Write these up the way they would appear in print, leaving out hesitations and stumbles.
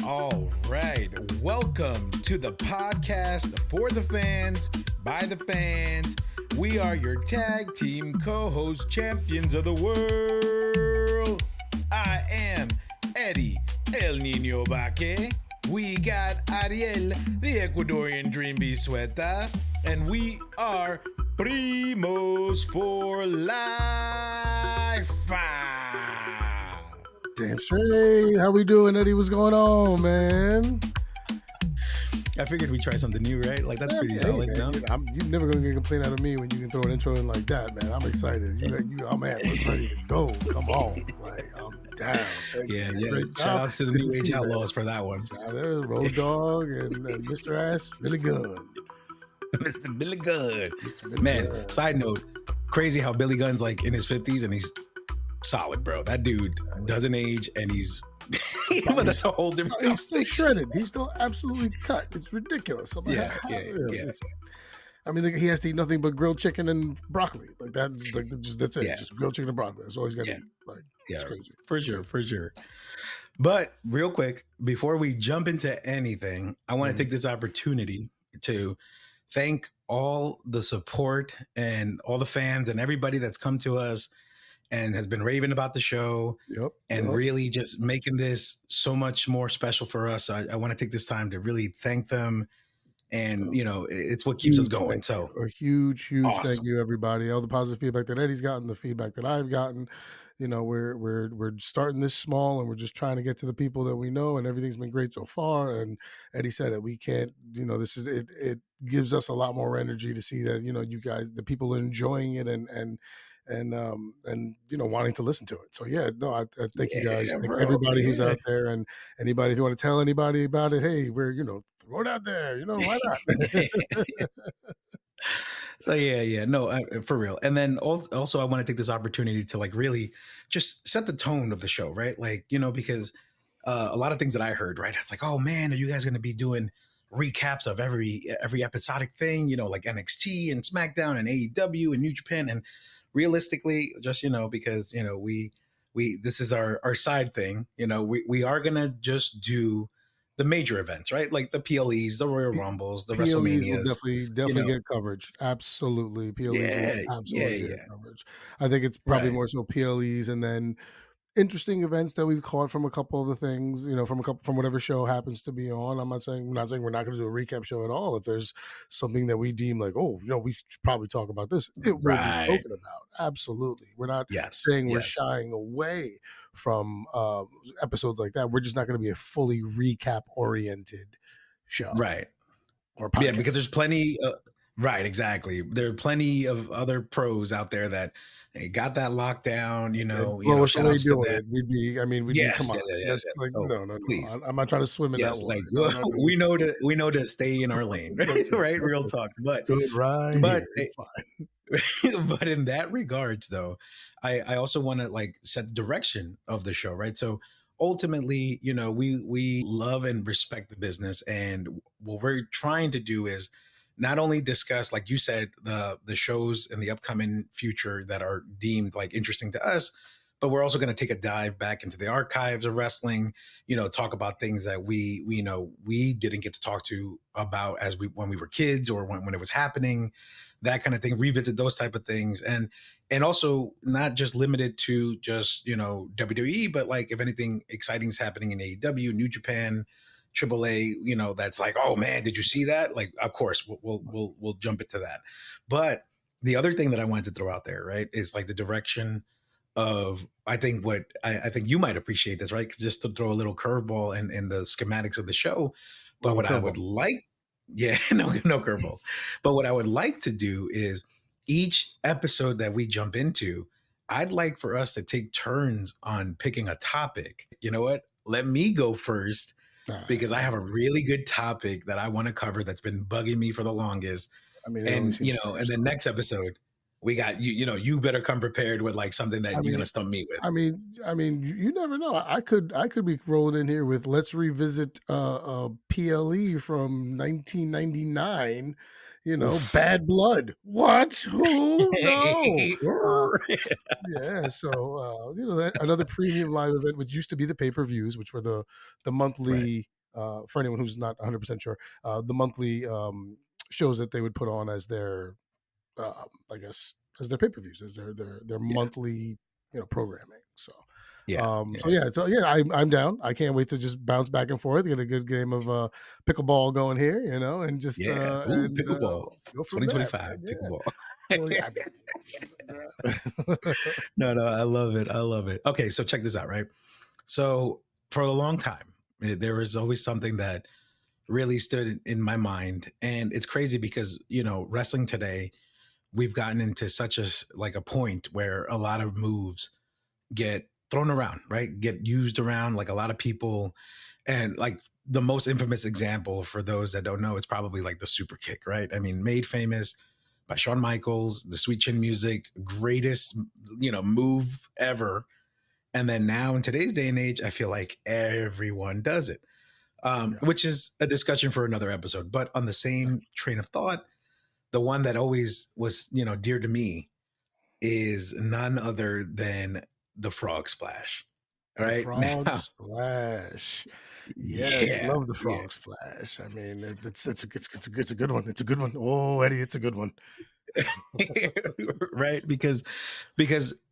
All right. Welcome to the podcast for the fans, by the fans. We are your tag team co-host champions of the world. I am Eddie El Nino Baque. We got Ariel, the Ecuadorian Dream Bisueta. And we are Primos for life. Damn straight. How we doing, Eddie? What's going on, man? I figured we'd try something new, right? Like, that's pretty solid, man, no? You're never going to get a complaint out of me when you can throw an intro in like that, man. I'm excited. I'm ready to go. Come on. Like, I'm down. Yeah. Shout outs to the New Age Outlaws for that one. Shout out Road Dogg and Mr. Ass, Billy Gunn. Mr. Billy Gunn. Man, side note, crazy how Billy Gunn's like in his 50s and he's solid, bro. That dude doesn't age and he's but that's a whole different He's still shredded. He's still absolutely cut. It's ridiculous. Yeah. I mean, he has to eat nothing but grilled chicken and broccoli. Like that's it. Yeah. Just grilled chicken and broccoli. That's all he's got to eat. Like, it's crazy. For sure. But real quick, before we jump into anything, I want to take this opportunity to thank all the support and all the fans and everybody that's come to us and has been raving about the show and really just making this so much more special for us. So I want to take this time to really thank them. And, it's what keeps us going. So a huge awesome. Thank you, everybody. All the positive feedback that Eddie's gotten, the feedback that I've gotten. We're starting this small and we're just trying to get to the people that we know, and everything's been great so far. And Eddie said it. We can't, it gives us a lot more energy to see that, you guys, the people are enjoying it and wanting to listen to it. So I thank you guys. Thank everybody who's out there, and anybody, if you want to tell anybody about it, hey, we're throw it out there. Why not? So no, for real. And then also I want to take this opportunity to like really just set the tone of the show, right? Like, because a lot of things that I heard, right? It's like, oh man, are you guys going to be doing recaps of every episodic thing, like NXT and SmackDown and AEW and New Japan? And realistically, just, because, we this is our side thing, we are going to just do the major events, right? Like the PLEs, the Royal Rumbles, the PLEs WrestleManias. Will definitely get coverage. Absolutely. PLEs will absolutely get coverage. I think it's probably more so PLEs and then interesting events that we've caught from a couple of the things, from whatever show happens to be on. I'm not saying we're not going to do a recap show at all. If there's something that we deem like, we should probably talk about this, it will be spoken about. Absolutely. We're not saying we're shying away from episodes like that. We're just not going to be a fully recap oriented show. Right. Or podcast. Yeah, because there's plenty right, exactly. There are plenty of other pros out there that got that lockdown, shout outs to them. We'd be, come on. Yes. Like, no, please. I'm not trying to swim in that water. Like, we know to stay in our lane, right? Real talk. But good ride. But it's fine. But in that regards, though, I also want to like set the direction of the show, right? So ultimately, we love and respect the business, and what we're trying to do is not only discuss, like you said, the shows in the upcoming future that are deemed like interesting to us, but we're also going to take a dive back into the archives of wrestling, talk about things that we didn't get to talk to about when we were kids or when it was happening, that kind of thing, revisit those type of things. And also not just limited to just, WWE, but like if anything exciting is happening in AEW, New Japan, AAA, that's like, oh man, did you see that? Like, of course, we'll jump into that. But the other thing that I wanted to throw out there, right, is like the direction of, I think you might appreciate this, right? Just to throw a little curveball in the schematics of the show. But what I would like, no curveball. But what I would like to do is each episode that we jump into, I'd like for us to take turns on picking a topic. You know what? Let me go first. Because I have a really good topic that I want to cover that's been bugging me for the longest. And the next episode, we got you better come prepared with like something that you're gonna stump me with. You never know. I could be rolling in here with let's revisit PLE from 1999. bad blood. What? Who? No. Yeah, so another premium live event, which used to be the pay-per-views, which were the Right. monthly for anyone who's not 100% sure, the monthly shows that they would put on as their I guess as their pay-per-views, as their Yeah. monthly programming. So Yeah. so Yeah. yeah, I'm down. I can't wait to just bounce back and forth, get a good game of pickleball going here, and just Yeah. Ooh, pickleball. go from there, 2025 man. Yeah. pickleball. Well, yeah. No, no, I love it. I love it. Okay, so check this out, right? So for a long time, there was always something that really stood in my mind, and it's crazy because wrestling today, we've gotten into such like a point where a lot of moves get thrown around, right? Get used around, like a lot of people, and like the most infamous example for those that don't know, it's probably like the super kick, right? I mean, made famous by Shawn Michaels, the Sweet Chin Music, greatest move ever. And then now in today's day and age, I feel like everyone does it, Yeah. which is a discussion for another episode. But on the same train of thought, the one that always was dear to me is none other than the frog splash. All The right frog now, splash. Yes, yeah, love the yeah, frog splash. I mean, it's a good one. It's a good one. Oh, Eddie, it's a good one. right. Because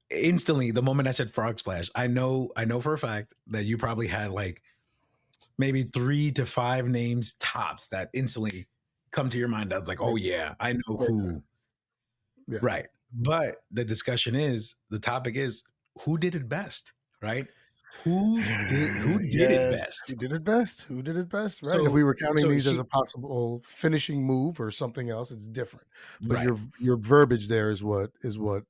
instantly, the moment I said frog splash, I know for a fact that you probably had like maybe 3 to 5 names tops that instantly come to your mind. I was like, oh Right, yeah, I know right who. there. Yeah. Right. But the topic is who did it best, right? Who did it Yes, best? who did it best? Who did it best? Right. If we So were counting so these as a he possible finishing move or something else, it's different. But right, your verbiage there is what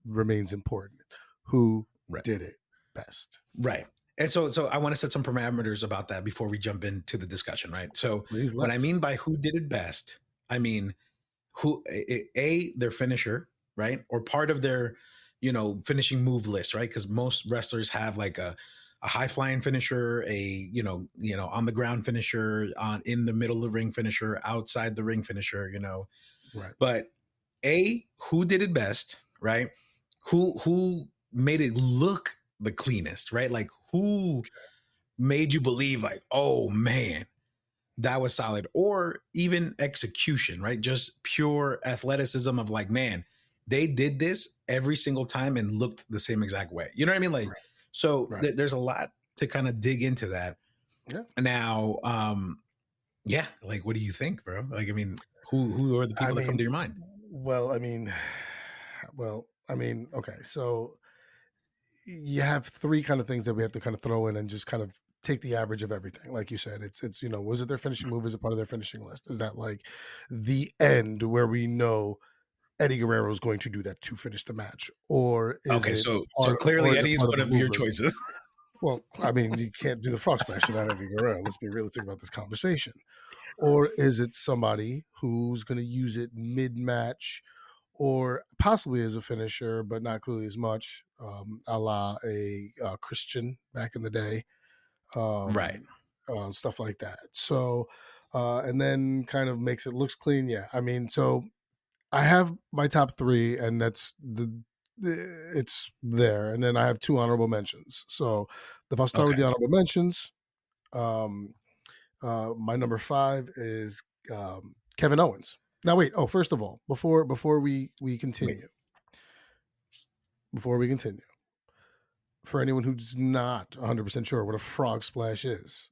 remains important. Who right, did it best? right. And so I want to set some parameters about that before we jump into the discussion, right? So Please what I let's. mean by who did it best, I mean who their finisher, right? Or part of their, finishing move list, right? Because most wrestlers have like a high flying finisher, a on the ground finisher, on in the middle of the ring finisher, outside the ring finisher, Right. But who did it best, right? Who made it look the cleanest, right? Like who made you believe like, oh man, that was solid, or even execution, right? Just pure athleticism of like, man, they did this every single time and looked the same exact way. You know what I mean? Like, Right. so Right. there's a lot to kind of dig into that. Yeah. Now, yeah, like, what do you think, bro? Like, I mean, who are the I people that come mean, to your mind? well, I mean, okay. So you have three kind of things that we have to kind of throw in and just kind of take the average of everything. Like you said, it's was it their finishing move? Is it part of their finishing list? Is that like the end where we know Eddie Guerrero is going to do that to finish the match, or is Okay, it so clearly Eddie is part of one the of move your list? choices. Well, I mean, you can't do the frog splash without Eddie Guerrero. Let's be realistic about this conversation. Or is it somebody who's going to use it mid match or possibly as a finisher, but not clearly as much, a la a Christian back in the day, Right, stuff like that. So, and then kind of makes it looks clean. Yeah. I mean, so I have my top three, and it's there. And then I have two honorable mentions. So if I'll start with okay, the honorable mentions, um, my number five is Kevin Owens. Now, wait. Oh, first of all, before we wait, continue, before we continue, for anyone who's not 100% sure what a frog splash is,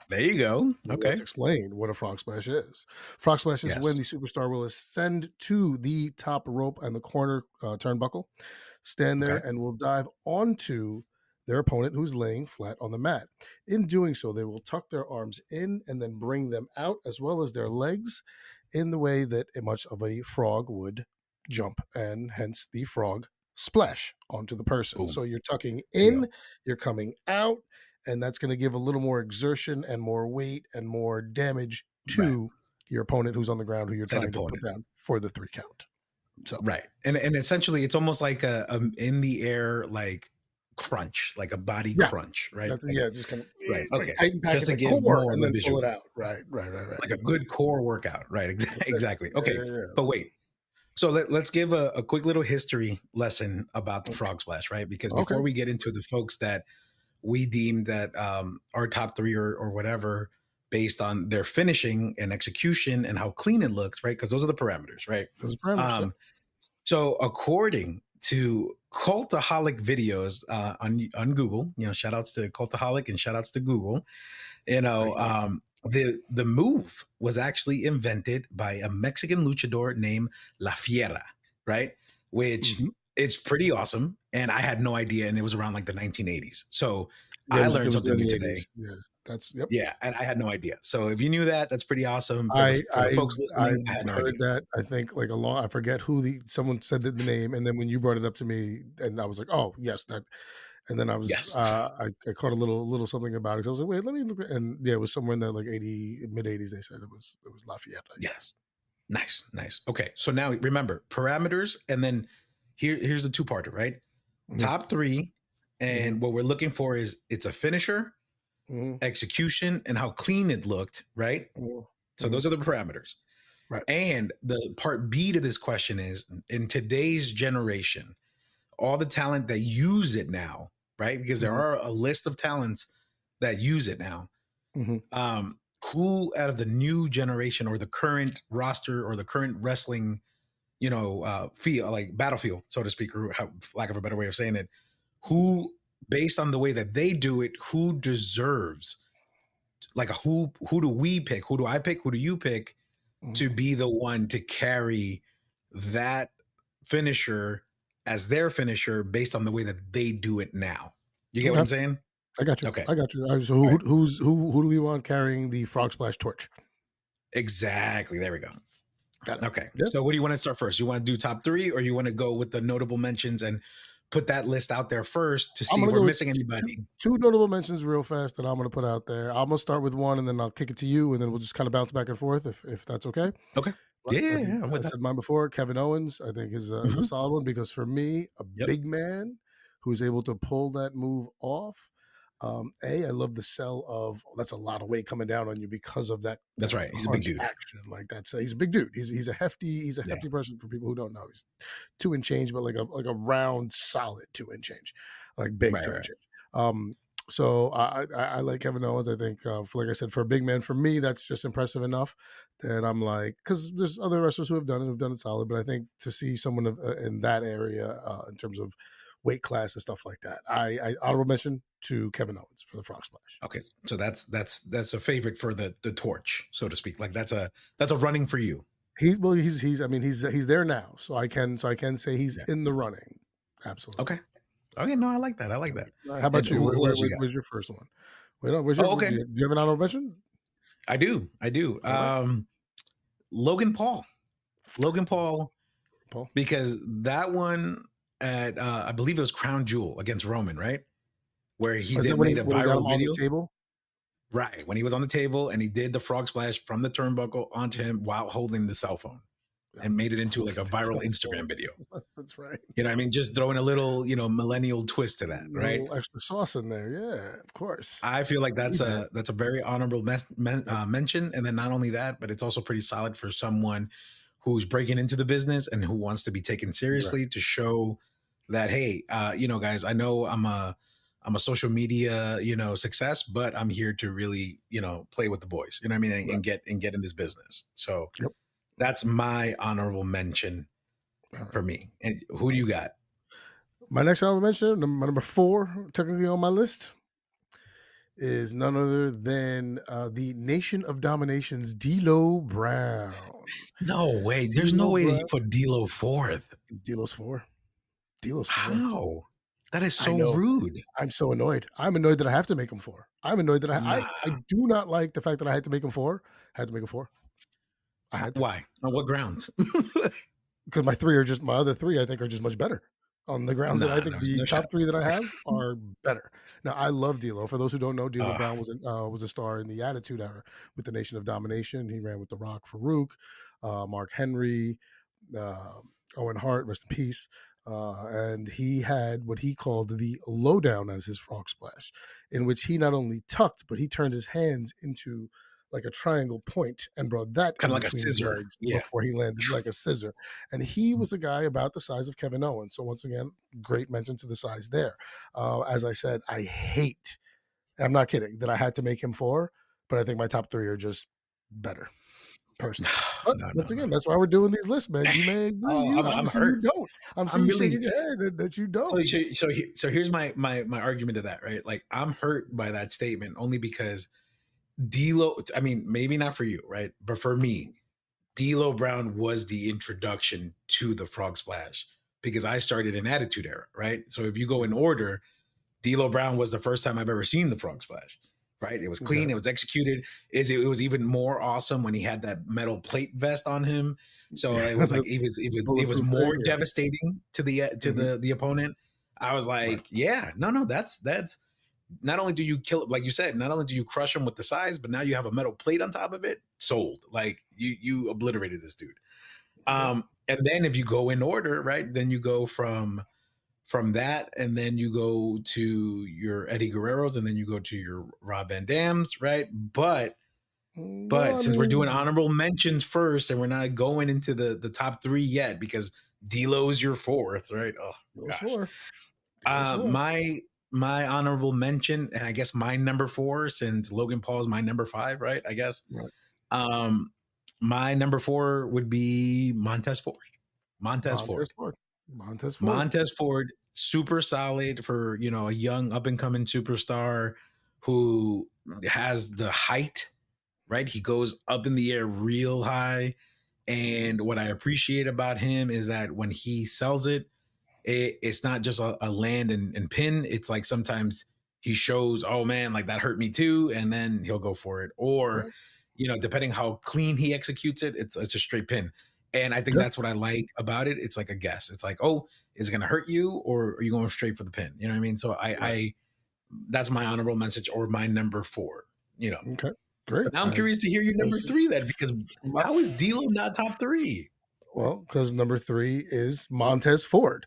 there you go. let's Okay, explain what a frog splash is. Frog splash is when yes, the superstar will ascend to the top rope and the corner turnbuckle, stand there, okay, and will dive onto their opponent who's laying flat on the mat. In doing so, they will tuck their arms in and then bring them out, as well as their legs, in the way that much of a frog would jump, and hence the frog splash onto the person. boom, So you're tucking there you in, go. you're coming out, and that's going to give a little more exertion and more weight and more damage Right, to your opponent who's on the ground who you're said trying to put opponent. down for the 3 count. So Right. And essentially it's almost like a in the air like crunch, like a body Yeah. crunch, right? That's Like, yeah, just kind of right. like Okay. tighten pack Just it to the give core more of and a then pull it visual, out. Right, right, right, right. like a good core workout. Right. That's it. Exactly. Yeah, Okay. yeah, yeah. But wait. So let's give a quick little history lesson about the Mm, frog splash, right? Because okay. before we get into the folks that we deem that are top three or whatever based on their finishing and execution and how clean it looks, right? Because those are the parameters, right? Those parameters, yep. Um, so according to Cultaholic videos on Google, shout outs to Cultaholic and shout outs to Google, Thank you. the move was actually invented by a Mexican luchador named La Fiera, right? Which Mhm. it's pretty awesome, and I had no idea, and it was around like the 1980s. So Yeah, I it learned was something in new the today. 80s. Yeah, that's yep. Yeah, and I had no idea. So if you knew that, that's pretty awesome. For the I for the I folks I listening, I had no idea. heard that, I think, like, a long I forget who someone said the name, and then when you brought it up to me, and I was like, "Oh, yes, that," and then Yes, I caught a little something about it. So I was like, "Wait, let me look," and yeah, it was somewhere in the, like, 80 mid-80s, they said it was Lafayette, yeah. yes, nice, nice. Okay, so now remember parameters, and then here's the two parter, right? Mhm, Top three, mhm, and what we're looking for is it's a finisher, mhm, execution, and how clean it looked, right? mhm, So mhm, those are the parameters. right, And the part B to this question is in today's generation, all the talent that use it now, right? Because there mhm, are a list of talents that use it now. mhm. Who out of the new generation or the current roster or the current wrestling, feel like battlefield, so to speak, or lack of a better way of saying it, who, based on the way that they do it, who deserves like who do we pick? Who do I pick? Who do you pick Mhm. to be the one to carry that finisher as their finisher based on the way that they do it now? You get what Okay, I'm saying? I got you, Okay. I got you. So All right. who do we want carrying the frog splash torch? Exactly. There we go. Got it. Okay. Yeah. So what do you want to start first? You want to do top three or you want to go with the notable mentions and put that list out there first to I'm see if gonna we're go with missing two anybody? two notable mentions real fast that I'm gonna put out there. I'm gonna start with one, and then I'll kick it to you, and then we'll just kind of bounce back and forth if that's okay. Okay. Right. Yeah, I yeah, think yeah. I'm with I that. said mine before. Kevin Owens, I think is a Mhm. solid one because for me, a Yep. big man who's able to pull that move off. I love the sell of that's a lot of weight coming down on you because of that That's right. He's a big crunch dude. action. Like that's he's a big dude. He's a Yeah. hefty person for people who don't know. He's 2 and change, but like a round solid 2 and change, like big Right, 2 and right. change. So I like Kevin Owens. I think, like I said, for a big man, for me, that's just impressive enough that I'm like, because there's other wrestlers who've done it solid, but I think to see someone in that area in terms of weight class and stuff like that, I honorable mention to Kevin Owens for the Frog Splash. Okay. So that's a favorite for the torch, so to speak. Like that's a running for you. He's I mean he's there now, so I can say he's Yeah. in the running. Absolutely. Okay. Okay. No, I like that. I like that. How And about you? who else you got? Where's your first one? Wait, no, Oh, okay. do you have an honorable mention? I do. I do. All right, Logan Paul. Logan Paul. Paul, Paul. because that one at I believe it was Crown Jewel against Roman, right? Where he Is that did made a when he got viral him on the video. table? Right. When he was on the table and he did the frog splash from the turnbuckle onto him while holding the cell phone Yeah. and made it into like a viral So Instagram video. that's right. You know what I mean? Just throwing a little, millennial twist to A that, right? little extra sauce in there. Yeah, of course. I feel like Need that. that's a very honorable Yep. mention, and then not only that, but it's also pretty solid for someone who's breaking into the business and who wants to be taken Right. seriously to show that hey, guys, I know I'm a social media success, but I'm here to really play with the boys. You know what I mean, and, Right. get in this business. So Yep. that's my honorable mention All right. for me. And who do you got? My next honorable mention, my number 4, technically on my list, is none other than the Nation of Domination's D'Lo Brown. No way. There's no D'Lo way that you Brown. put D'Lo fourth. D'Lo's 4. D'Lo's 4. How? That is I so know. rude. I'm so annoyed. I'm annoyed that I have to make him 4. I'm annoyed that I Nah. do not like the fact that I had to make him 4. I had to make him 4. I had to. Why? On what grounds? Because my other 3, I think, are just much better on the grounds that I Nah, think no, the no shot. top 3 that I have are better. Now, I love D'Lo. For those who don't know, D'Lo Uh, Brown was a star in the Attitude Era with the Nation of Domination. He ran with The Rock, Farouk, Mark Henry, uh, Owen Hart, rest in peace. and he had what he called the lowdown as his frog splash, in which he not only tucked, but he turned his hands into like a triangle point and brought that Kind in of like a between his scissor. legs Yeah. before he landed like a scissor. And he was a guy about the size of Kevin Owens. So once again, great mention to the size there. As I said, I hate, and I'm not kidding, that I had to make him 4, but I think my top 3 are just better personally. But No, no, once no. again, that's why we're doing these lists, man. You may agree. Oh, I'm I'm seeing you hurt. don't. I'm seeing I'm you really shaking your head that you don't. so here's my argument to that, right? Like I'm hurt by that statement only because D'Lo. I mean, maybe not for you, right? But for me, D'Lo Brown was the introduction to the frog splash because I started in Attitude Era, right? So if you go in order, D'Lo Brown was the first time I've ever seen the frog splash. Right, it was clean. Okay. It was executed. It was even more awesome when he had that metal plate vest on him. So it was like The it was bulletproof more thing, yeah. devastating to the opponent. I was Right. like, yeah, no, that's not only do you kill, like you said, not only do you crush him with the size, but now you have a metal plate on top of it. Sold. Like you obliterated this dude. Yep. And then if you go in order, right, then you go from that, and then you go to your Eddie Guerreros, and then you go to your Rob Van Dams, right? But Well, I since we're doing mean, honorable mentions first, and we're not going into the top 3 yet, because D'Lo's your 4th, right? Oh those gosh, 4. Those 4. my honorable mention, and I guess my number 4, since Logan Paul's my number 5, right? I guess Right. um, my number 4 would be Montez Ford. Montez Montez Ford. Ford. Montez Ford. Montez Ford, super solid for a young up and coming superstar who has the height, right? He goes up in the air real high. Mhm. And what I appreciate about him is that when he sells it's not just a land and pin. It's like sometimes he shows, oh man, like that hurt me too, and then he'll go for it. Or, Right. depending how clean he executes it, it's a straight pin. And I think Yeah. that's what I like about it. It's like a guess. It's like, oh, is it gonna hurt you, or are you going straight for the pin? You know what I mean? So Right. I that's my honorable message or my number 4. Okay. Great. But now I'm curious to hear your number 3 then, because My, how is D'Lo not top 3? well, because number 3 is Montez Ford.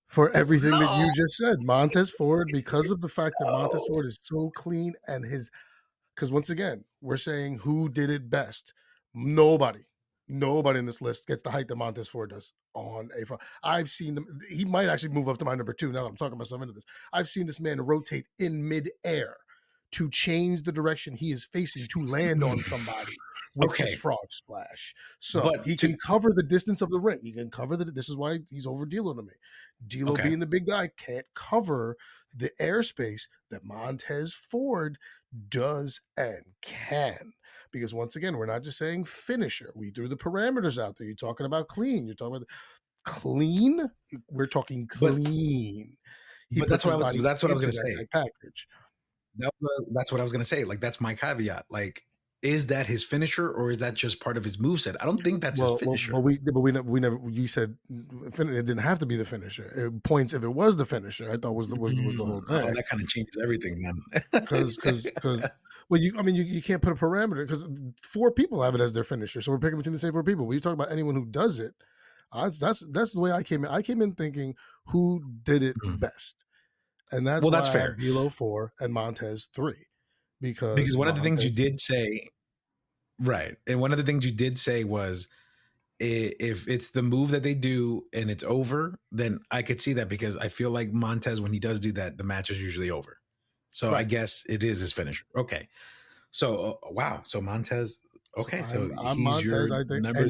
For everything that No, you just said, Montez Ford, because of the fact that Montez no. Ford is so clean and his, because once again, we're saying who did it best. Nobody, nobody in this list gets the height that Montez Ford does on a front. I've seen them. He might actually move up to my number 2 now that I'm talking myself into this. I've seen this man rotate in midair to change the direction he is facing to land on somebody with his Okay, frog splash. So but he can cover the distance of the ring. He can cover the. This is why he's over D'Lo to me. D'Lo okay. being the big guy can't cover the airspace that Montez Ford does and can. Because once again, we're not just saying finisher. We threw the parameters out there. You're talking about clean. You're talking about clean. We're talking But clean. He but puts his body that's what I was into gonna that say. package. That's what I was gonna say. Like that's my caveat. Like, is that his finisher or is that just part of his moveset? I don't think that's his But finisher. we never. You said it didn't have to be the finisher. Points if it was the finisher. I thought was the whole Oh, thing. that kind of changes everything, man. Because well, I mean, you can't put a parameter because 4 people have it as their finisher. So we're picking between the same 4 people. When you talk about anyone who does it, that's the way I came in. I came in thinking who did it Mhm. best, and that's Well, that's why I have fair D'Lo 4 and Montez 3 because because one of the things you Montez. did say, right, and one of the things you did say was if it's the move that they do and it's over, then I could see that because I feel like Montez, when he does do that, the match is usually over. So I Right. guess it is his finisher. Okay. So wow. So Montez. So Okay. So I'm he's your Montez, I think, number.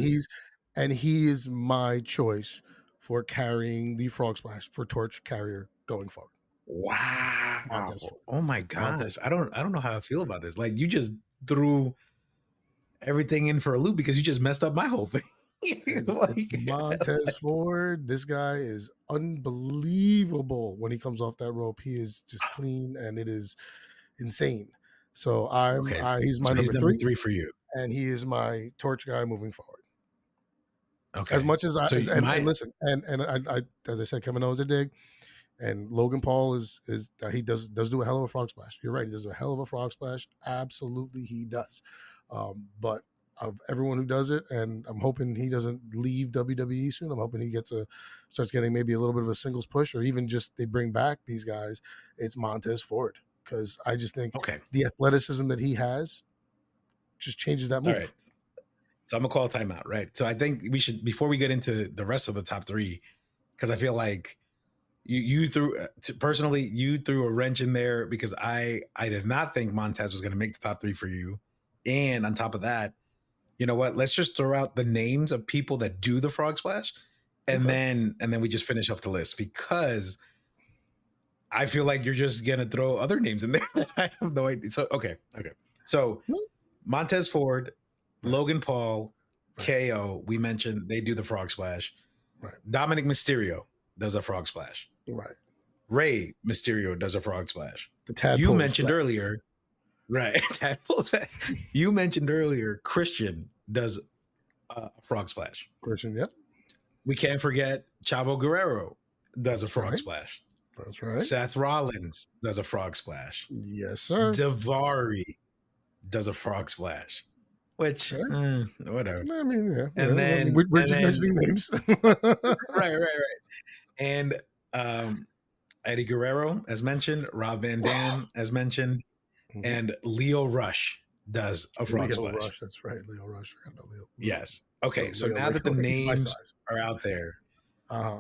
and he is my choice for carrying the frog splash for torch carrier going forward. Montez Wow. Ford. Oh my Montez gosh. I Ford. don't. I don't know how I feel about this. Like you just threw everything in for a loop because you just messed up my whole thing. It's Montez Ford. This guy is unbelievable when he comes off that rope. He is just clean and it is insane. So Okay. he's my So he's number number 3 3 for you. and he is my torch guy moving forward. As Okay. much as I So and my listen, and I as I said, Kevin Owens a dig. And Logan Paul is he does do a hell of a frog splash. You're right, he does a hell of a frog splash. Absolutely, he does. But of everyone who does it, and I'm hoping he doesn't leave WWE soon. I'm hoping he starts getting maybe a little bit of a singles push, or even just they bring back these guys. It's Montez Ford, because I just think Okay. the athleticism that he has just changes that All move. right. So I'm gonna call a timeout, right? So I think we should, before we get into the rest of the top three, because I feel like you threw personally, you threw a wrench in there, because I did not think Montez was gonna make the top three for you. And on top of that, you know what? Let's just throw out the names of people that do the frog splash, Okay. and then we just finish off the list, because I feel like you're just gonna throw other names in there that I have no idea. So okay. So Montez Ford, Right. Logan Paul, Right. KO, we mentioned they do the frog splash. Right. Dominic Mysterio does a frog splash. Right. Rey Mysterio does a frog splash. The tadpole You mentioned splash. earlier, right? Tadpole splash. You mentioned earlier, Christian does a frog splash. Christian, yep. We can't forget Chavo Guerrero does a frog right. splash. That's right. Seth Rollins does a frog splash. Yes, sir. Davari does a frog splash, which whatever. I mean, yeah. And then we're just mentioning names. right. And Eddie Guerrero, as mentioned, Rob Van Dam, as mentioned, and Leo Rush does a frog splash. Leo Rush, that's right. Leo Rush. I forgot about Leo. Yes. Okay. So now that the names are out there,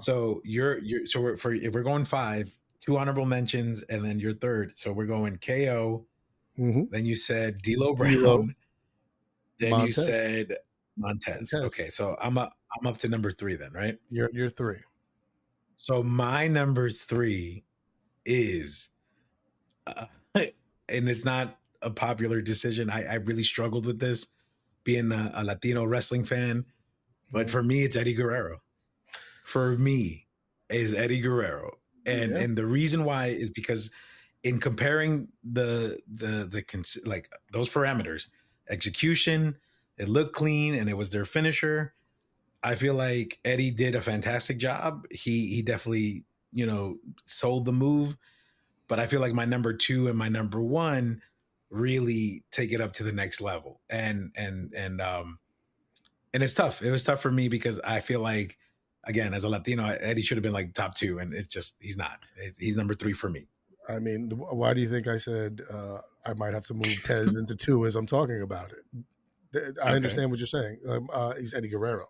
so if we're going 5, 2 honorable mentions, and then your third. So we're going KO. Then you said D'Lo Brown. Then Montez. You said Montez. Okay, so I'm up to number 3 then, right? You're 3. So my number 3 is, and it's not a popular decision. I really struggled with this, being a Latino wrestling fan, but for me, it's Eddie Guerrero. For me, is Eddie Guerrero, and the reason why is because in comparing the like those parameters, execution, it looked clean and it was their finisher. I feel like Eddie did a fantastic job. He definitely, sold the move, but I feel like my number 2 and my number 1 really take it up to the next level. And it's tough. It was tough for me because I feel like, again, as a Latino, Eddie should have been like top 2, and it's just, he's not. He's number 3 for me. I mean, why do you think I said I might have to move Tez into 2 as I'm talking about it? I understand what you're saying. He's Eddie Guerrero.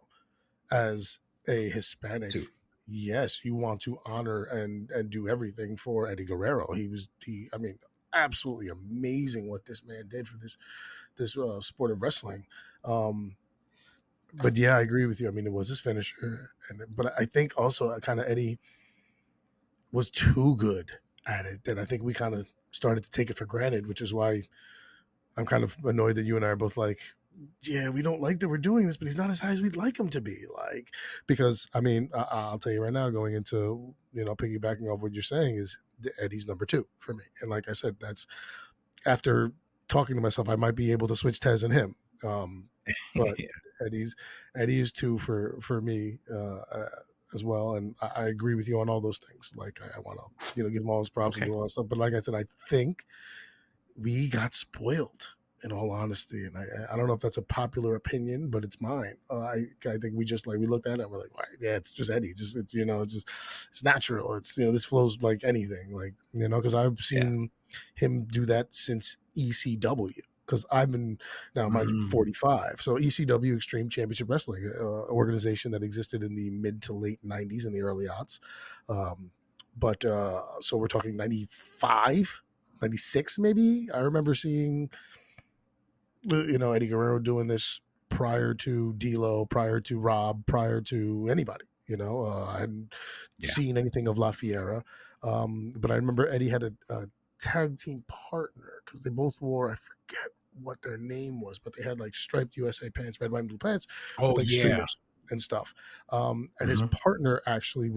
As a Hispanic, 2. Yes, you want to honor and do everything for Eddie Guerrero. I mean, absolutely amazing what this man did for this sport of wrestling. But yeah, I agree with you. I mean, it was his finisher, but I think also kind of Eddie was too good at it that I think we kind of started to take it for granted, which is why I'm kind of annoyed that you and I are both like, yeah, we don't like that we're doing this, but he's not as high as we'd like him to be. Like, because I mean, I'll tell you right now, going into, piggybacking off what you're saying, is Eddie's number 2 for me. And like I said, that's after talking to myself, I might be able to switch Tez and him. But Eddie is 2 for me as well. And I agree with you on all those things. Like, I want to, give him all his props and do all that stuff. But like I said, I think we got spoiled, in all honesty. And I don't know if that's a popular opinion, but it's mine. I think we just we looked at it and we're like, well, yeah, it's just Eddie. It's natural. It's, this flows like anything, because I've seen him do that since ECW. Because I've been, now mind you, 45. So ECW, Extreme Championship Wrestling, organization that existed in the mid to late 90s and the early aughts. So we're talking 95, 96 maybe. I remember seeing, Eddie Guerrero doing this prior to D'Lo, prior to Rob, prior to anybody. I hadn't seen anything of La Fiera. But I remember Eddie had a tag team partner, because they both wore, I forget what their name was, but they had striped USA pants, red, white, and blue pants, with streamers and stuff. And his partner actually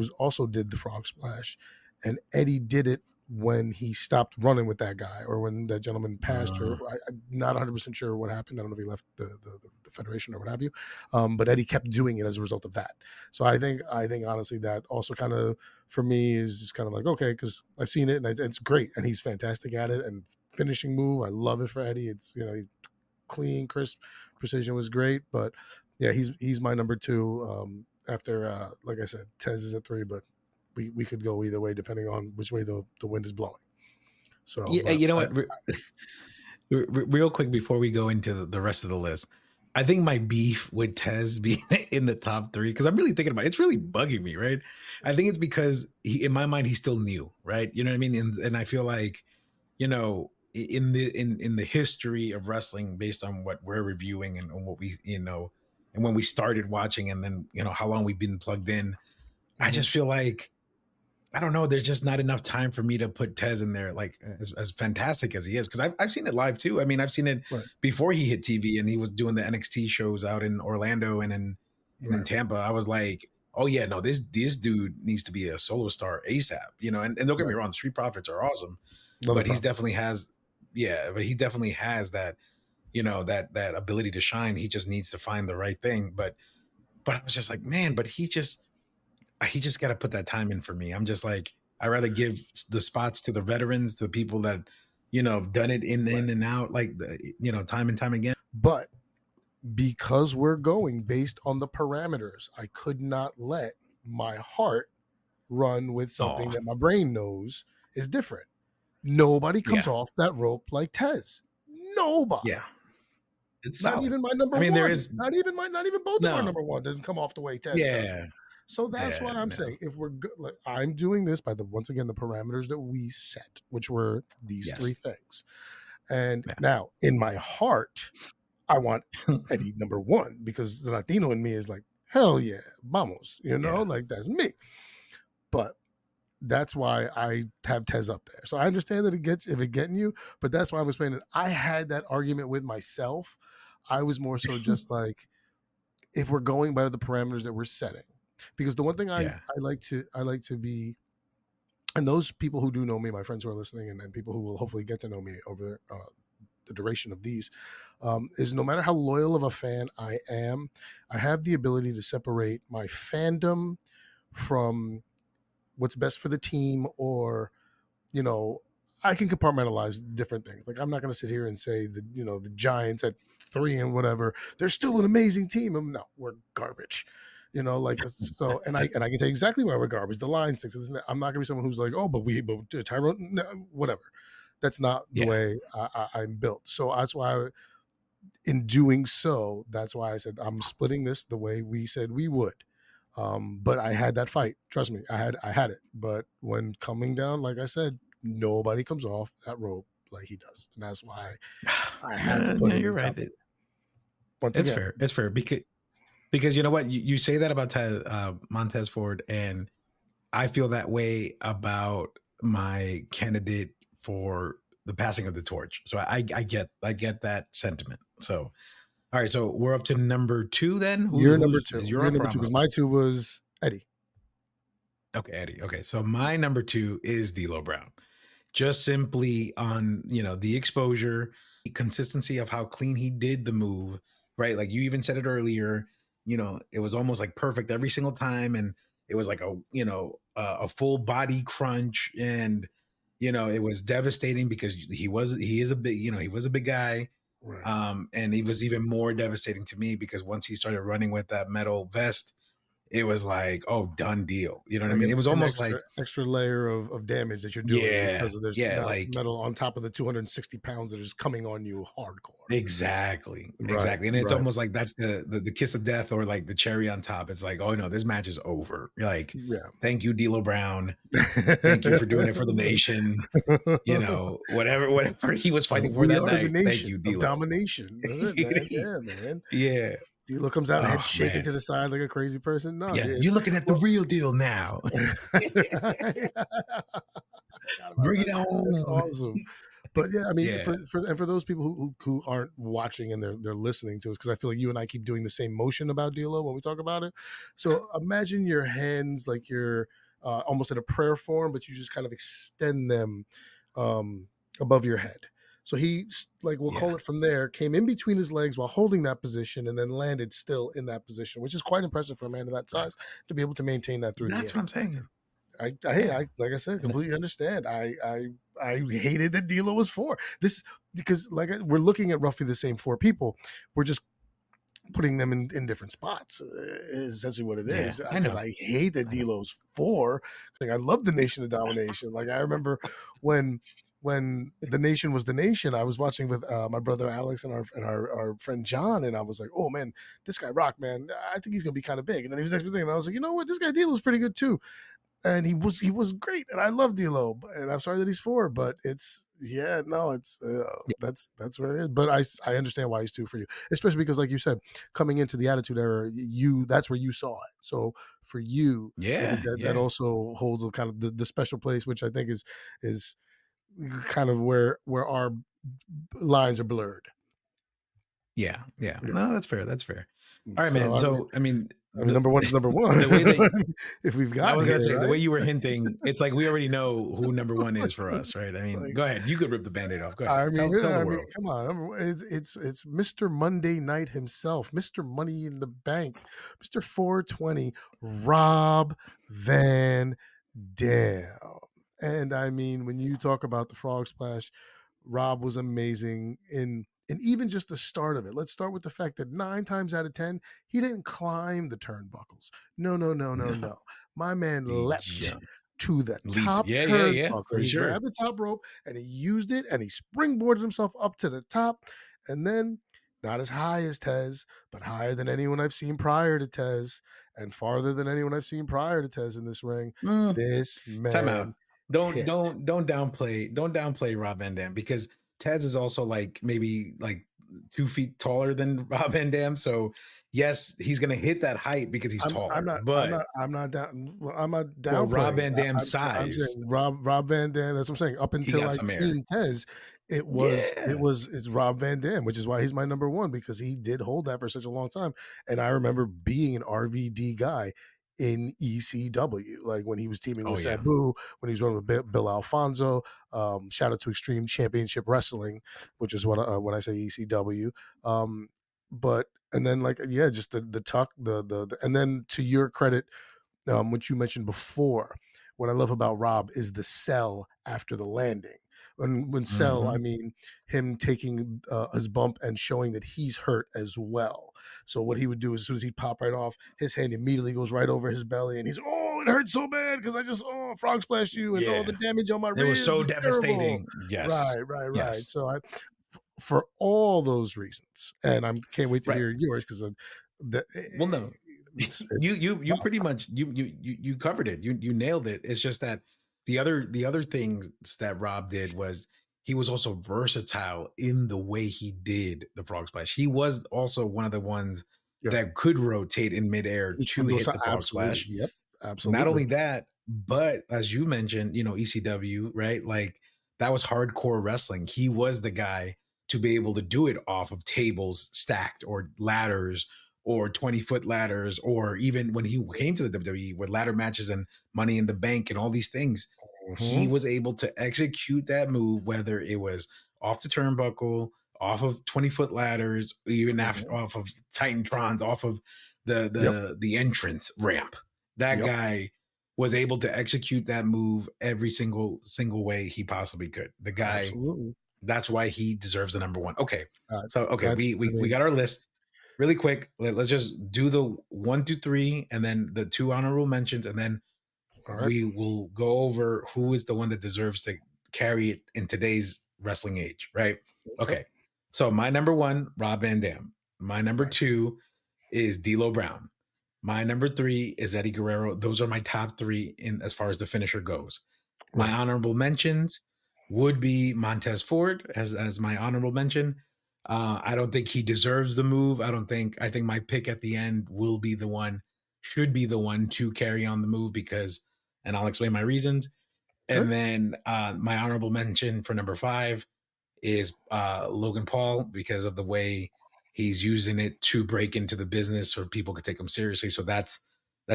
did the frog splash, and Eddie did it when he stopped running with that guy, or when that gentleman passed, or I'm not 100% sure what happened. I don't know if he left the federation or what have you. But Eddie kept doing it as a result of that. So I think honestly that also kind of, for me, is just kind of like, okay, because I've seen it and it's great, and he's fantastic at it. And finishing move, I love it for Eddie. It's, clean, crisp, precision was great. But yeah, he's my number two. After like I said, Tez is at 3, but we could go either way depending on which way the wind is blowing. So, Yeah, but you know what? Real quick before we go into the rest of the list, I think my beef with Tez being in the top 3, because I'm really thinking about it, it's really bugging me, right? I think it's because in my mind he's still new, right? You know what I mean? And I feel like, you know, in the history of wrestling, based on what we're reviewing and what we, you know, and when we started watching, and then you know how long we've been plugged in, I mhm, just feel like, I don't know. There's just not enough time for me to put Tez in there, like as fantastic as he is, because I've seen it live too. I mean, I've seen it right, before he hit TV, and he was doing the NXT shows out in Orlando and in right, Tampa. I was like, oh yeah, no, this dude needs to be a solo star ASAP. You know, and don't get me right. wrong, the Street Profits are awesome, Love the but promise. he definitely has that, you know, that ability to shine. He just needs to find the right thing. But I was just like, man, but he just got to put that time in for me. I'm just like, I rather give the spots to the veterans, to people that, you know, have done it in Right. and out, like you know, time and time again. But because we're going based on the parameters, I could not let my heart run with something Oh, that my brain knows is different. Nobody comes yeah, off that rope like Tez. Nobody. yeah, it's Not solid. even my number I mean, there one. is Not even both of our no, number one doesn't come off the way Tez does. yeah, So that's why yeah, I'm no, saying if we're good, like, I'm doing this by the once again the parameters that we set, which were these three yes, things. And yeah, now in my heart, I want Eddie number one because the Latino in me is like, hell yeah, vamos, yeah, like that's me. But that's why I have Tez up there. So I understand that if it getting you, but that's why I'm explaining. I had that argument with myself. I was more so just like, if we're going by the parameters that we're setting, because the one thing I, yeah, I like to be, and those people who do know me, my friends who are listening, and then people who will hopefully get to know me over the duration of these, is no matter how loyal of a fan I am, I have the ability to separate my fandom from what's best for the team, or you know, I can compartmentalize different things. Like I'm not going to sit here and say that the Giants at 3 and whatever, they're still an amazing team. No, we're garbage. Like so, and I can tell you exactly why we're garbage. The line sticks. I'm not going to be someone who's like, oh, but Tyrone, no, whatever. That's not the yeah. way I'm built. So that's why, in doing so, that's why I said I'm splitting this the way we said we would. But I had that fight. Trust me, I had it. But when coming down, like I said, nobody comes off that rope like he does, and that's why I had to No, put no, him you're in right. top 3. Once It's again, fair. It's fair because you know what, you say that about Montez Ford, and I feel that way about my candidate for the passing of the torch. So I get that sentiment. So all right, so we're up to number 2 then. you're number Who's is 2. your You're up or number 2 I'm because up? my 2 was Eddie. Okay, Eddie. Okay, so my number 2 is D'Lo Brown. Just simply on, you know, the exposure, the consistency of how clean he did the move, right? Like you even said it earlier, you know, it was almost like perfect every single time, and it was like a full body crunch, and you know, it was devastating because he is a big, you know, he was a big guy. Right. And he was even more devastating to me because once he started running with that metal vest, it was like, oh, done deal. You know what I Like mean? It was an almost like, extra layer of damage that you're doing yeah, because of there's yeah, now like metal on top of the 260 pounds that is coming on you hardcore. exactly, Right. exactly. And it's Right. almost like that's the kiss of death, or like the cherry on top. It's like, oh no, this match is over. You're like, Yeah. thank you, D'Lo Brown. Thank you for doing it for the nation. You know, whatever he was fighting for We that are the night. Thank nation you, of D'Lo. domination. That's it, man. Yeah, man. Yeah. D'Lo comes out, head Oh shaking man. to the side like a crazy person. No, Yeah. dude. You're looking at the Well, real deal now. that's right. I forgot about Bring that. it That's on. awesome. But yeah, I mean, Yeah. for those people who aren't watching and they're listening to us, because I feel like you and I keep doing the same motion about D'Lo when we talk about it. So imagine your hands like you're almost in a prayer form, but you just kind of extend them above your head. So he, like we'll Yeah. call it from there, came in between his legs while holding that position and then landed still in that position, which is quite impressive for a man of that size to be able to maintain that through the That's air. what I'm saying. I Yeah. like I said, And completely understand. I hated that D'Lo was 4. This because we're looking at roughly the same 4 people. We're just putting them in different spots is essentially what it Yeah, is. I Because know. I hate that I know. D'Lo's 4. Like, I love the Nation of Domination. Like, I remember when the Nation was the Nation, I was watching with my brother Alex and our friend John, and I was like, "Oh man, this guy rock, man. I think he's gonna be kind of big." And then he was next thing, and I was like, "You know what? This guy D'Lo's pretty good too." And he was great, and I love D'Lo, and I'm sorry that he's 4, but it's yeah, no, it's Yeah, that's where it is. But I understand why he's 2 for you, especially because, like you said, coming into the Attitude Era, you that's where you saw it. So for you, I think yeah, that yeah, also holds a kind of the special place, which I think is kind of where our lines are blurred. yeah, yeah. Yeah. No, that's fair. That's fair. All right, So man. So I mean, number one's number one, the way that if we've I got was gonna here, say, the right? way you were hinting, it's like we already know who number one is for us, right? I mean, Like, go ahead. You could rip the band-aid off. Go ahead. I mean, Tell the I mean, world. come on. It's Mr. Monday Night himself, Mr. Money in the Bank, Mr. 420, Rob Van Dam. And I mean, when you talk about the Frog Splash, Rob was amazing in even just the start of it. Let's start with the fact that 9 times out of 10, he didn't climb the turnbuckles. No, no, no, no, No, no. My man he leapt jumped, to the leaped. top Yeah, yeah, yeah, turnbuckle. for He sure. grabbed the top rope and he used it and he springboarded himself up to the top. And then, not as high as Tez, but higher than anyone I've seen prior to Tez and farther than anyone I've seen prior to Tez in this ring. Mm, This time out. man Don't hit. don't don't downplay Rob Van Dam, because Taz is also like maybe like 2 feet taller than Rob Van Dam. So yes, he's gonna hit that height because he's I'm taller. not I'm But not I'm not down well, I'm not for Rob downplaying. Van Dam's I'm size, saying Rob Van Dam, that's what I'm saying. Up he until got I'd some air. seen Tez, Yeah. it's Rob Van Dam, which is why he's my number one because he did hold that for such a long time. And I remember being an RVD guy in ECW, like when he was teaming Oh with yeah. Sabu, when he was running with Bill Alfonso. Shout out to Extreme Championship Wrestling, which is what when I say ECW. Um, but and then like yeah, just the tuck, the and then to your credit, which you mentioned before, what I love about Rob is the sell after the landing. When sell, I Hmm. mean him taking his bump and showing that he's hurt as well. So what he would do is, as soon as he pop right off, his hand immediately goes right over his belly, and he's oh, it hurts so bad because I just frog splashed you, and all the Yeah. damage on my It was ribs so is terrible. devastating. Yes. Right. Yes. So for all those reasons, and I can't wait to Right. hear yours because the Well, no, you it's you pretty much you covered it. You nailed it. It's just that the other things that Rob did was he was also versatile in the way he did the frog splash. He was also one of the ones yeah. that could rotate in midair He to could go hit the frog absolutely. splash. Yep, Not absolutely. only that, but as you mentioned, ECW, right? Like that was hardcore wrestling. He was the guy to be able to do it off of tables stacked or ladders or 20-foot ladders, or even when he came to the WWE with ladder matches and Money in the Bank and all these things, he Mhm, was able to execute that move, whether it was off the turnbuckle, off of 20-foot ladders, even after mhm. off of Titantrons, off of the Yep, the entrance ramp. That yep, guy was able to execute that move every single way he possibly could. The guy, absolutely. that's why he deserves the number one. Okay. Uh, So okay, that's we I we mean, got our list really quick. Let's just do the 1, 2, 3, and then the two honorable mentions, and then alright, we will go over who is the one that deserves to carry it in today's wrestling age, right? yep, Okay. So my number one, Rob Van Dam. My number right, two is D'Lo Brown. My number three is Eddie Guerrero. Those are my top three in as far as the finisher goes. My right, honorable mentions would be Montez Ford as my honorable mention. I don't think he deserves the move. I think my pick at the end will be the one, should be the one to carry on the move because, and I'll explain my reasons. okay, And then my honorable mention for number five is Logan Paul because of the way he's using it to break into the business so people could take him seriously. So that's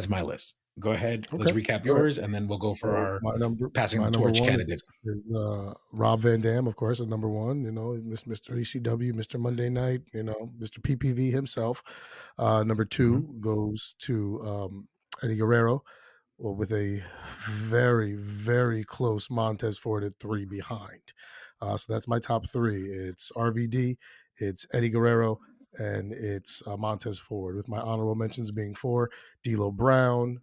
my list. Go ahead. Let's okay, recap alright. yours, and then we'll go for So our my number passing my the number torch one candidates. is Rob Van Dam, of course, at number one. Mr. ECW, Mr. Monday Night. Mr. PPV himself. Number Mhm. two goes to Eddie Guerrero, well, with a very very close Montez Ford at three behind. So that's my top three. It's RVD, it's Eddie Guerrero, and it's Montez Ford. With my honorable mentions being for D'Lo Brown.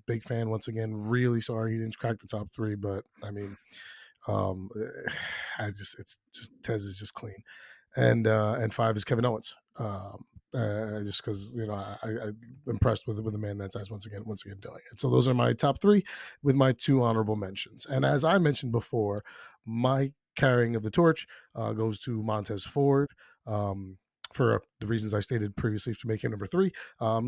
Big fan once again. Really sorry he didn't crack the top 3, but I mean, um, it's just Tez is just clean, and 5 is Kevin Owens. Just because I'm impressed with the man that size once again doing it. So those are my top 3 with my 2 honorable mentions. And as I mentioned before, my carrying of the torch goes to Montez Ford. For the reasons I stated previously to make him number 3.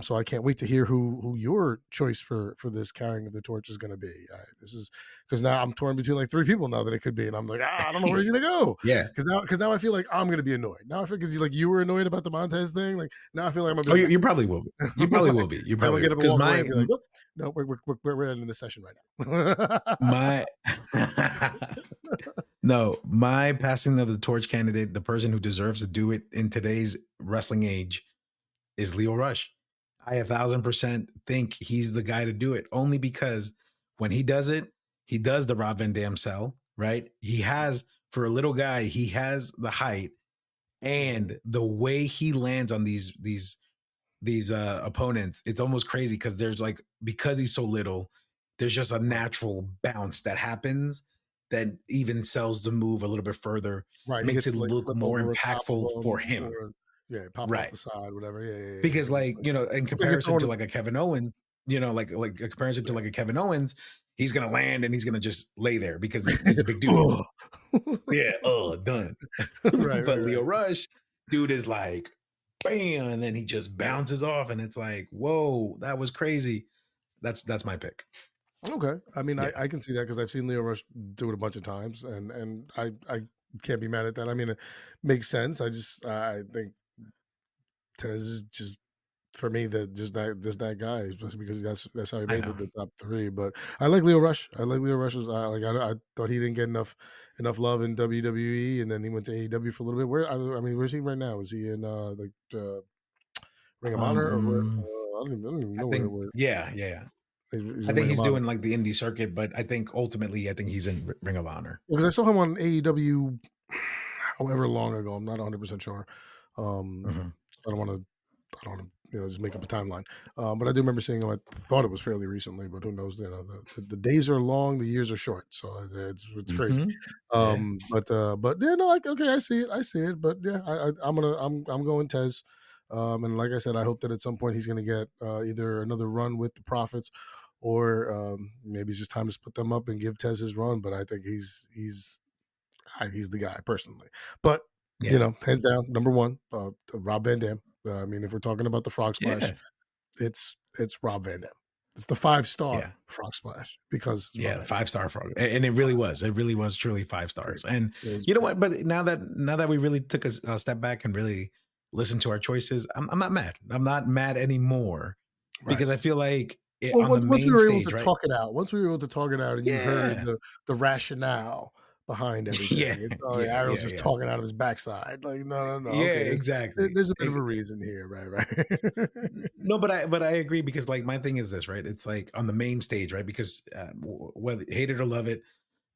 So I can't wait to hear who your choice for this carrying of the torch is going to be. This is because now I'm torn between like 3 people now that it could be, and I'm like, I don't know where you're going to go. Yeah. Because now I feel like I'm going to be annoyed. Now I feel because you were annoyed about the Montez thing. Like now I feel like I'm going to be. Oh, you probably will be. You probably will be. You probably get up and because walk away and be like, nope, no, we're ending the session right now. My passing of the torch candidate, the person who deserves to do it in today's wrestling age, is Lio Rush. I 1,000% think he's the guy to do it, only because when he does it, he does the Rob Van Dam sell, right? He has, for a little guy, he has the height, and the way he lands on these opponents, it's almost crazy because because he's so little, there's just a natural bounce that happens that even sells the move a little bit further, right? makes it look more impactful for him. Pop off the side, whatever. Yeah. Because in comparison to like a Kevin Owens, like a comparison to like a Kevin Owens, he's gonna land and he's gonna just lay there because he's a big dude. Done. But Lio Rush, dude, is like bam, and then he just bounces off, and it's like, whoa, that was crazy. That's my pick. Okay, I mean, yeah. I can see that because I've seen Lio Rush do it a bunch of times, and I can't be mad at that. I mean, it makes sense. I think Tez is just, for me, just that guy, especially because that's how he made the top 3. But I like Lio Rush. I like Lio Rush's. I thought he didn't get enough love in WWE, and then he went to AEW for a little bit. Where's he right now? Is he in Ring of Honor or where? I don't even know where. Yeah. I think he's doing like the indie circuit, but I think ultimately, he's in Ring of Honor. Because I saw him on AEW however long ago. I'm not 100% sure. I don't want to just make up a timeline. But I do remember seeing him. I thought it was fairly recently, but who knows? The days are long, the years are short, so it's crazy. But yeah, no, okay, I see it. But yeah, I'm going Tez. And like I said, I hope that at some point he's going to get either another run with the Profits, or maybe it's just time to split them up and give Tez his run. But I think he's the guy personally. But hands down, number 1, Rob Van Dam. I mean, if we're talking about the Frog Splash, it's Rob Van Dam. It's the 5-star Frog Splash because 5-star Frog, and it really was. It really was truly 5 stars. And you know what? But now that we really took a step back and really listen to our choices, I'm not mad. I'm not mad anymore because I feel like once we were able to talk it out, and you heard the rationale behind everything. It's Ariel's just talking out of his backside. Like, no. Yeah, okay, exactly. There's a bit of a reason here, right? No, but I agree because like my thing is this, right? It's like on the main stage, right? Because whether hate it or love it,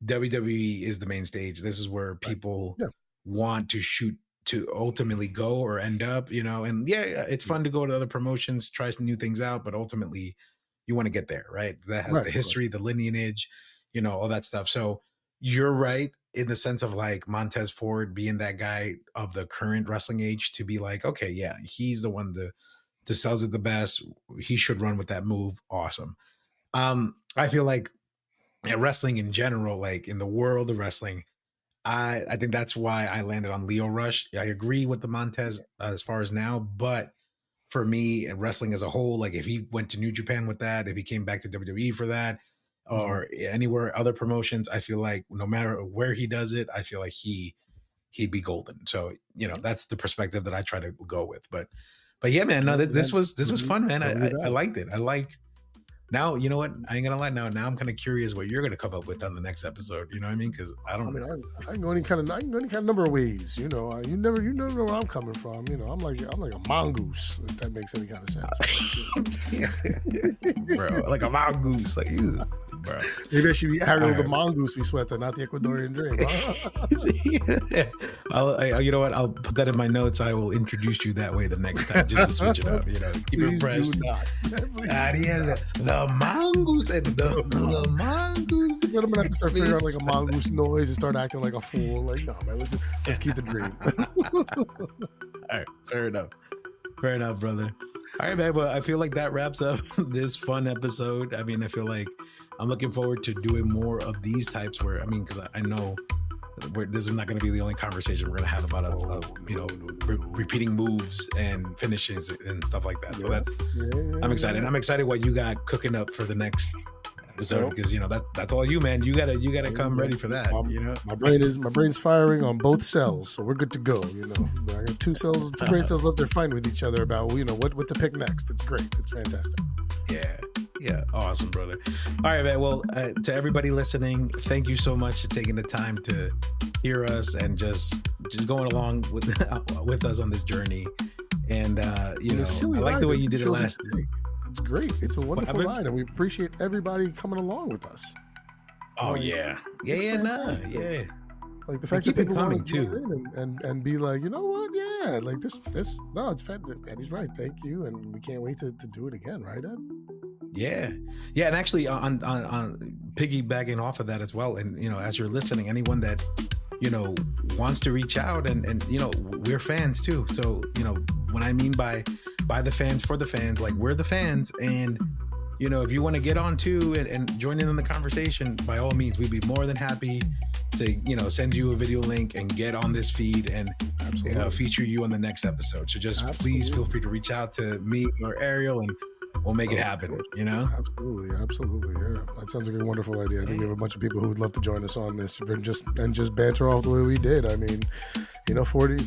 WWE is the main stage. This is where people want to shoot to ultimately go or end up, and it's fun to go to other promotions, try some new things out, but ultimately you want to get there, right? That has the history, the lineage, all that stuff. So you're right in the sense of like Montez Ford being that guy of the current wrestling age to be like, okay, yeah, he's the one that sells it the best. He should run with that move. Awesome. I feel like wrestling in general, like in the world of wrestling, I think that's why I landed on Lio Rush. I agree with the Montez as far as now, but for me, wrestling as a whole, like if he went to New Japan with that, if he came back to WWE for that, or anywhere other promotions, I feel like no matter where he does it, I feel like he'd be golden. So that's the perspective that I try to go with. But yeah, man, no, this was fun, man. I liked it. I like. Now, you know what? I ain't gonna lie. Now I'm kind of curious what you're gonna come up with on the next episode. You know what I mean? Because I can go any kind of number of ways. You never know where I'm coming from. I'm like a mongoose. If that makes any kind of sense, bro. Like a mongoose. Like, ew. bro. Maybe I should be Ariel the right. mongoose we sweat, not the Ecuadorian drink. You know what? I'll put that in my notes. I will introduce you that way the next time, just to switch it up. You know, keep Please it fresh. do not. Ariel, the mongoose and the mongoose. Then I'm gonna have to start figuring out like a mongoose noise and start acting like a fool. Like, no, man, let's keep the dream. All right, fair enough, brother. All right, man. Well, I feel like that wraps up this fun episode. I mean, I feel like I'm looking forward to doing more of these types. Where, I mean, because I know this is not going to be the only conversation we're going to have about repeating moves and finishes and stuff like that. So I'm excited. I'm excited what you got cooking up for the next episode, because that's all you, man. You gotta come ready for that. My brain's firing on both cells, so we're good to go. I got two brain cells left. They're fighting with each other about what to pick next. It's great. It's fantastic. Yeah, awesome, brother. All right, man. Well, to everybody listening, thank you so much for taking the time to hear us and just going along with us on this journey. And I like the way you did it last time. It's great. It's a wonderful ride, and we appreciate everybody coming along with us. Oh, yeah. Like the fact that people coming too, and be like, you know what? Yeah, like this. No, it's fantastic. Eddie's right. Thank you, and we can't wait to do it again, right, Ed? Yeah, and actually, on piggybacking off of that as well, and as you're listening, anyone that wants to reach out, and we're fans too. So when I mean by the fans for the fans, like we're the fans, and if you want to get on too and join in on the conversation, by all means, we'd be more than happy to send you a video link and get on this feed and feature you on the next episode. So just please feel free to reach out to me or Ariel, and we'll make it happen. Absolutely. Yeah, that sounds like a wonderful idea. I think we have a bunch of people who would love to join us on this and just banter off the way we did. I mean, 40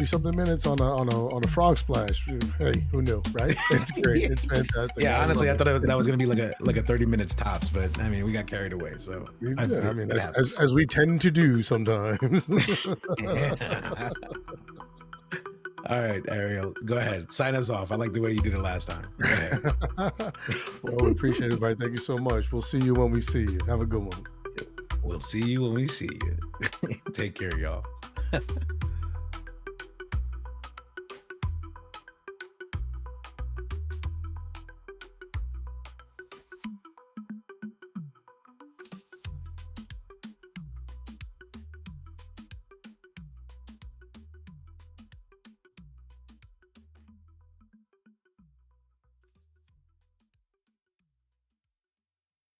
something minutes on a frog splash. Hey, who knew, right? It's great. It's fantastic. Yeah, honestly, I thought that was going to be like a 30 minutes tops, but I mean, we got carried away. So as we tend to do sometimes. All right, Ariel, go ahead. Sign us off. I like the way you did it last time. Go ahead. Well, we appreciate it, Mike. Thank you so much. We'll see you when we see you. Have a good one. We'll see you when we see you. Take care, y'all.